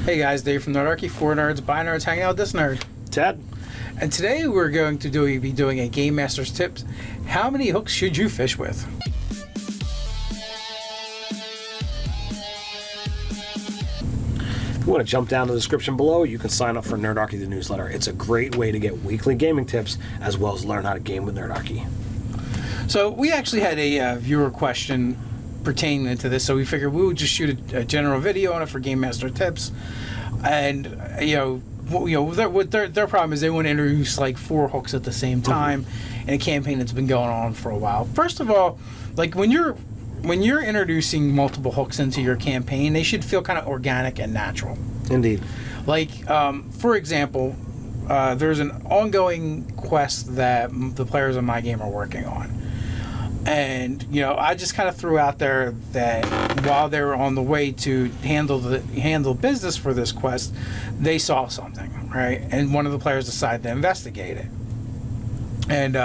Hey guys, Dave from Nerdarchy, 4 nerds, by nerds, hanging out with this nerd. Ted. And today we're going to be doing a Game Master's Tips. How many hooks should you fish with? If you want to jump down to the description below, you can sign up for Nerdarchy the newsletter. It's a great way to get weekly gaming tips as well as learn how to game with Nerdarchy. So we actually had a viewer question pertaining to this, so we figured we would just shoot a general video on it for Game Master Tips. And their problem is they want to introduce like 4 hooks at the same time in a campaign that's been going on for a while. First of all, like when you're introducing multiple hooks into your campaign, they should feel kind of organic and natural. Indeed. Like, for example, there's an ongoing quest that the players in my game are working on. And, I just kind of threw out there that while they were on the way to handle business for this quest, they saw something, right? And one of the players decided to investigate it. And,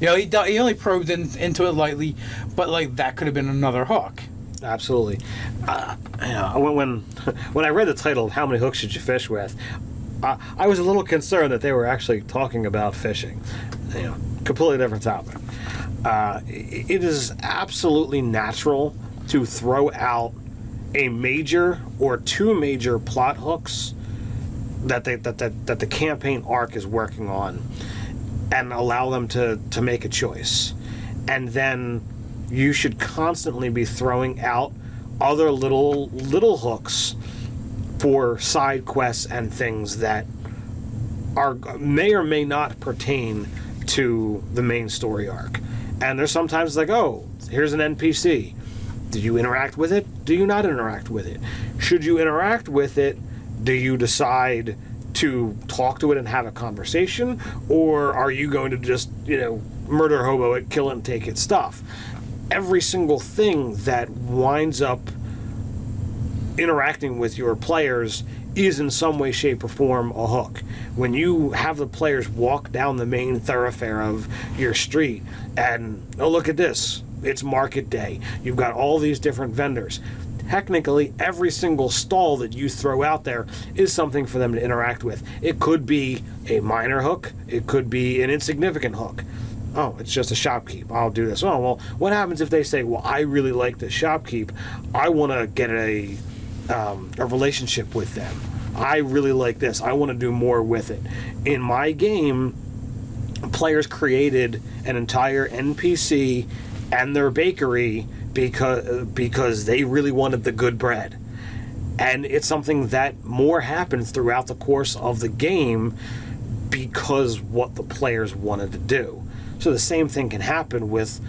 he only probed into it lightly, but, like, that could have been another hook. Absolutely. When I read the title of How Many Hooks Should You Fish With, I was a little concerned that they were actually talking about fishing. Completely different topic. It is absolutely natural to throw out a major or 2 major plot hooks that the campaign arc is working on, and allow them to make a choice. And then you should constantly be throwing out other little hooks for side quests and things that may or may not pertain to the main story arc. And there's sometimes like, oh, here's an NPC. Do you interact with it? Do you not interact with it? Should you interact with it? Do you decide to talk to it and have a conversation? Or are you going to just, murder hobo it, kill it, and take its stuff? Every single thing that winds up interacting with your players is in some way, shape, or form a hook. When you have the players walk down the main thoroughfare of your street and, oh, look at this, it's market day. You've got all these different vendors. Technically, every single stall that you throw out there is something for them to interact with. It could be a minor hook. It could be an insignificant hook. Oh, it's just a shopkeep. I'll do this. Oh, well, what happens if they say, well, I really like this shopkeep. I want to get a relationship with them. I really like this. I want to do more with it. In my game, players created an entire NPC and their bakery because they really wanted the good bread. And it's something that more happens throughout the course of the game because what the players wanted to do. So the same thing can happen with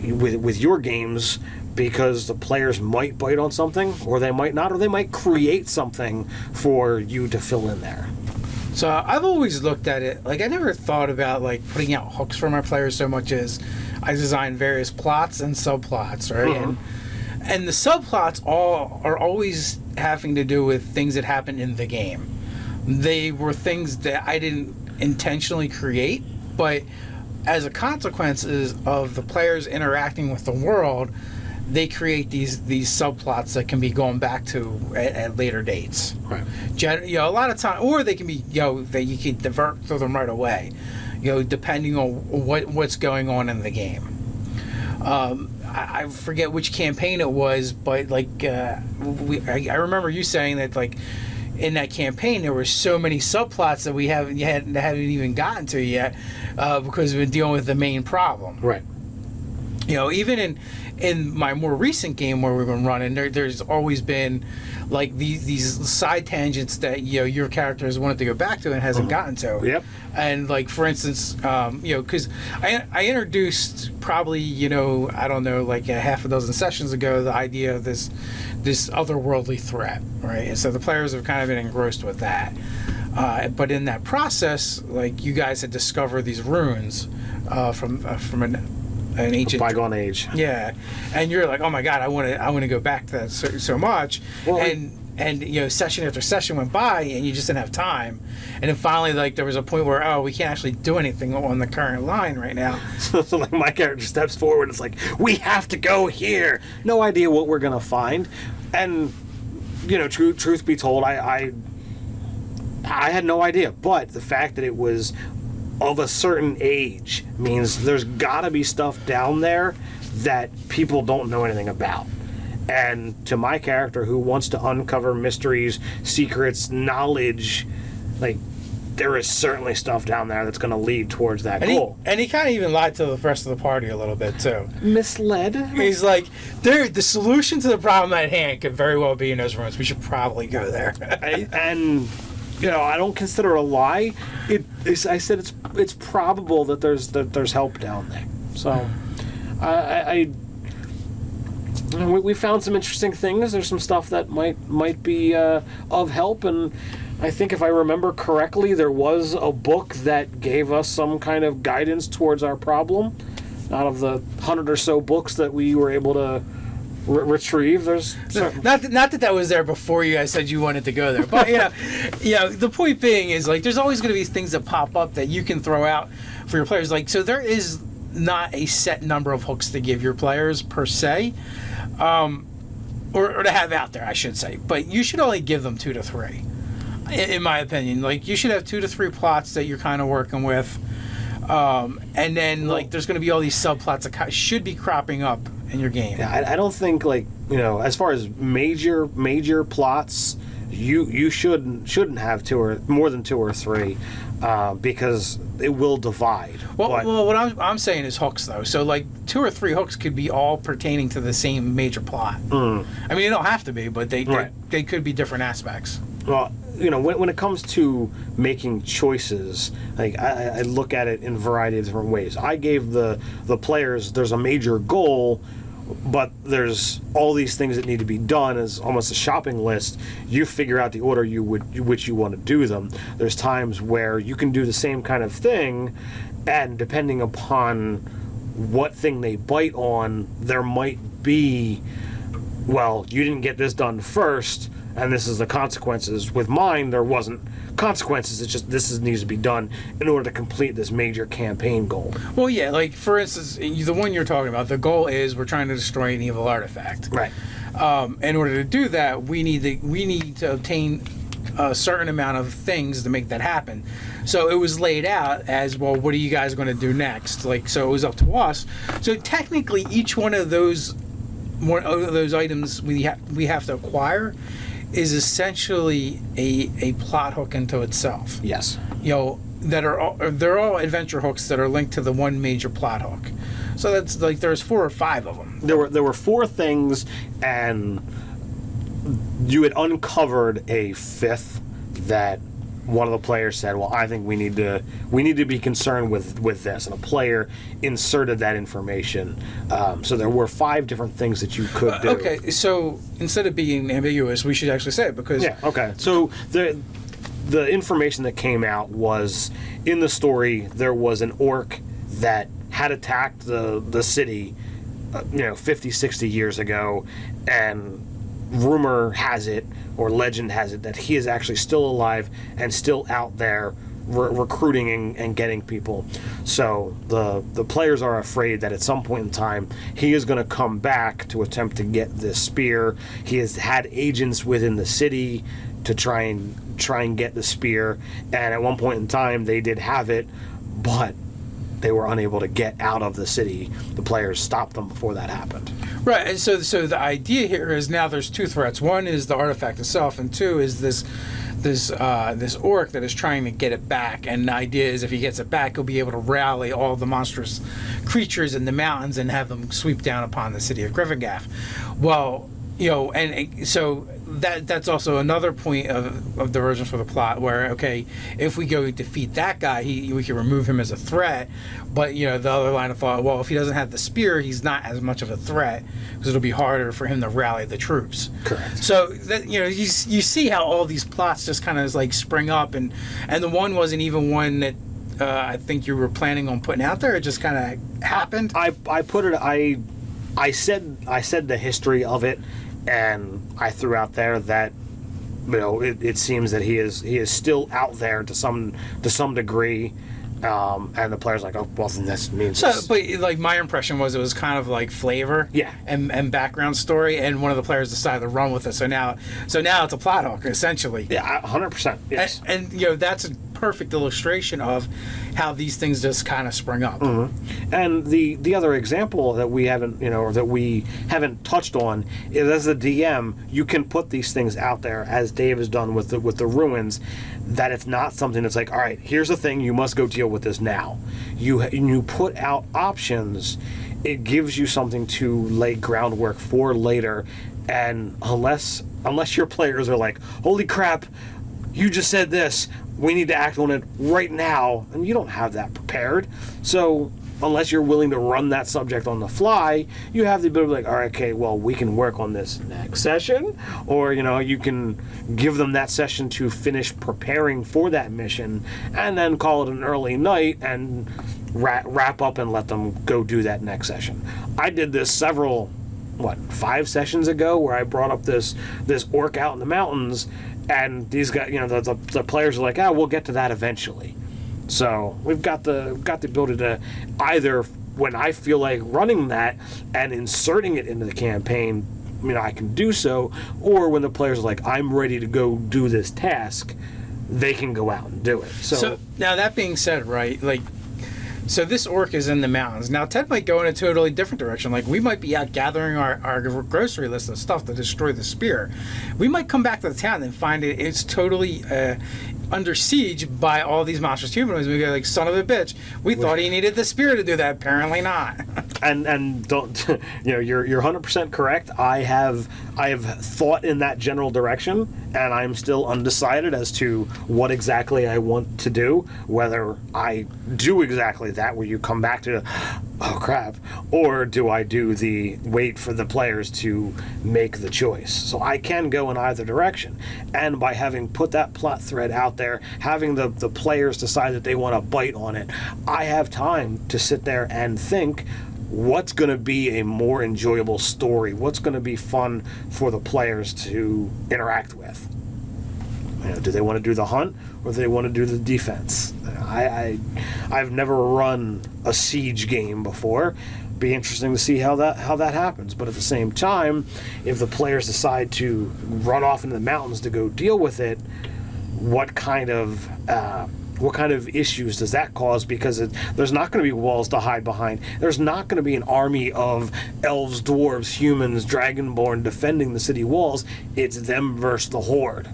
your games, because the players might bite on something, or they might not, or they might create something for you to fill in there. So I've always looked at it, like I never thought about like putting out hooks for my players so much as I design various plots and subplots, right? And the subplots are always having to do with things that happen in the game. They were things that I didn't intentionally create, but as a consequence of the players interacting with the world, they create these subplots that can be going back to at later dates. Right. A lot of time, or they can be, that you can divert through them right away, depending on what's going on in the game. I forget which campaign it was, but like I remember you saying that like in that campaign there were so many subplots that we haven't even gotten to yet because we've been dealing with the main problem. Right. Even in my more recent game where we've been running, there's always been like these side tangents that your character has wanted to go back to and hasn't gotten to. Yep. And like for instance, because I introduced probably I don't know, like a half a dozen sessions ago, the idea of this otherworldly threat, right? And so the players have kind of been engrossed with that. But in that process, like you guys had discovered these runes from an ancient bygone age. Yeah, and you're like, oh my god, I want to go back to that so much. Well, and session after session went by, and you just didn't have time. And then finally, like there was a point where we can't actually do anything on the current line right now. So like my character steps forward. It's like we have to go here. No idea what we're gonna find, and truth be told, I had no idea. But the fact that it was of a certain age means there's got to be stuff down there that people don't know anything about. And to my character, who wants to uncover mysteries, secrets, knowledge, like, there is certainly stuff down there that's going to lead towards that goal. And he kind of even lied to the rest of the party a little bit, too. Misled? He's like, the solution to the problem at hand could very well be in those rooms. We should probably go there. I don't consider it a lie. I said it's probable that there's help down there. So, we found some interesting things. There's some stuff that might be of help, and I think if I remember correctly, there was a book that gave us some kind of guidance towards our problem. Out of the 100 or so books that we were able to retrieve, there's not that was there before you guys said you wanted to go there, but the point being is, like, there's always going to be things that pop up that you can throw out for your players. Like, so there is not a set number of hooks to give your players per se, or to have out there, I should say, but you should only give them 2 to 3, in my opinion. Like, you should have 2 to 3 plots that you're kind of working with, and then there's going to be all these subplots that should be cropping up in your game. Yeah, I don't think, as far as major plots, you shouldn't have 2 or more than 2 or 3, because it will divide. Well, what I'm saying is hooks, though. So, 2 or 3 hooks could be all pertaining to the same major plot. I mean, they don't have to be, but they could be different aspects. Well, when it comes to making choices, I look at it in a variety of different ways. I gave the players, there's a major goal, but there's all these things that need to be done as almost a shopping list. You figure out the order which you want to do them. There's times where you can do the same kind of thing, and depending upon what thing they bite on, there might be, well, you didn't get this done first, and this is the consequences. With mine, there wasn't consequences. It's just this needs to be done in order to complete this major campaign goal. Well, yeah, like, for instance, the one you're talking about, the goal is we're trying to destroy an evil artifact. Right. In order to do that, we need to obtain a certain amount of things to make that happen. So it was laid out as, well, what are you guys going to do next? So it was up to us. So technically, each one of those items we have to acquire is essentially a plot hook into itself. Yes. They're all adventure hooks that are linked to the one major plot hook. So that's there's 4 or 5 of them. There were 4 things, and you had uncovered a 5th that one of the players said, well, I think we need to be concerned with this, and a player inserted that information. So there were 5 different things that you could do. Okay, so instead of being ambiguous, we should actually say it, because okay. So the information that came out was, in the story, there was an orc that had attacked the city 50, 60 years ago, and rumor has it, or legend has it, that he is actually still alive and still out there recruiting and getting people. So the players are afraid that at some point in time he is going to come back to attempt to get this spear. He has had agents within the city to try and get the spear, and at one point in time they did have it, but they were unable to get out of the city. The players stopped them before that happened. Right, and so the idea here is now there's 2 threats. One is the artifact itself, and 2 is this orc that is trying to get it back. And the idea is if he gets it back, he'll be able to rally all the monstrous creatures in the mountains and have them sweep down upon the city of Griffingaf. Well, and so that's also another point of diversion for the plot, where, okay, if we go defeat that guy, we can remove him as a threat, but the other line of thought, well, if he doesn't have the spear, he's not as much of a threat, because it'll be harder for him to rally the troops. Correct. So that you see how all these plots just kind of spring up, and the one wasn't even one that I think you were planning on putting out there. It just kind of happened. I put it. I said the history of it, and I threw out there that it seems that he is still out there to some degree, And the player's like, oh, well, then this means So, this. but like my impression was it was kind of like flavor, Yeah. and background story, and one of the players decided to run with it. So now it's a plot hook essentially. Yeah, 100%. Yes. And that's a perfect illustration of how these things just kind of spring up. And the other example that we haven't, or that we haven't touched on is, as a DM, you can put these things out there, as Dave has done with the ruins, that it's not something that's like, all right, here's the thing, you must go deal with this now. You put out options. It gives you something to lay groundwork for later, and unless your players are like, holy crap, you just said this, we need to act on it right now, and you don't have that prepared. So unless you're willing to run that subject on the fly, you have the ability to be like, all right, okay, well, we can work on this next session, or you can give them that session to finish preparing for that mission, and then call it an early night and wrap up and let them go do that next session. I did this 5 sessions ago, where I brought up this orc out in the mountains, and these guys, the players are like, we'll get to that eventually. So we've got the ability to either, when I feel like running that and inserting it into the campaign, I can do so, or when the players are like, I'm ready to go do this task, they can go out and do it. So now, that being said, right, so this orc is in the mountains. Now, Ted might go in a totally different direction. Like, we might be out gathering our grocery list of stuff to destroy the spear. We might come back to the town and find it's totally under siege by all these monstrous humanoids. We go like, son of a bitch, we thought he needed the spear to do that. Apparently not. and don't you're 100% correct. I have thought in that general direction, and I'm still undecided as to what exactly I want to do, whether I do exactly that, where you come back to, oh crap, or do I do the wait for the players to make the choice. So I can go in either direction, and by having put that plot thread out there, having the players decide that they want to bite on it, I have time to sit there and think, what's going to be a more enjoyable story? What's going to be fun for the players to interact with? Do they want to do the hunt, or do they want to do the defense? I've never run a siege game before. Be interesting to see how that happens. But at the same time, if the players decide to run off into the mountains to go deal with it, what kind of issues does that cause? Because there's not going to be walls to hide behind. There's not going to be an army of elves, dwarves, humans, dragonborn defending the city walls. It's them versus the horde.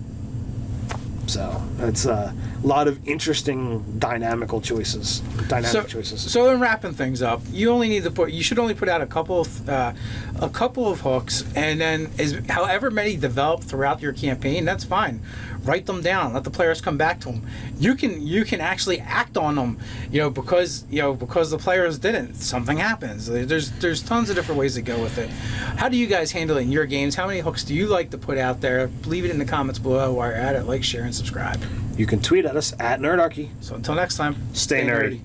So it's a lot of interesting dynamic choices. So in wrapping things up, you should only put out a couple of hooks, and then however many develop throughout your campaign, that's fine. Write them down. Let the players come back to them. You can actually act on them. Because the players didn't. Something happens. There's tons of different ways to go with it. How do you guys handle it in your games? How many hooks do you like to put out there? Leave it in the comments below while you're at it. Like, share, and subscribe. You can tweet at us at Nerdarchy. So until next time, stay nerdy.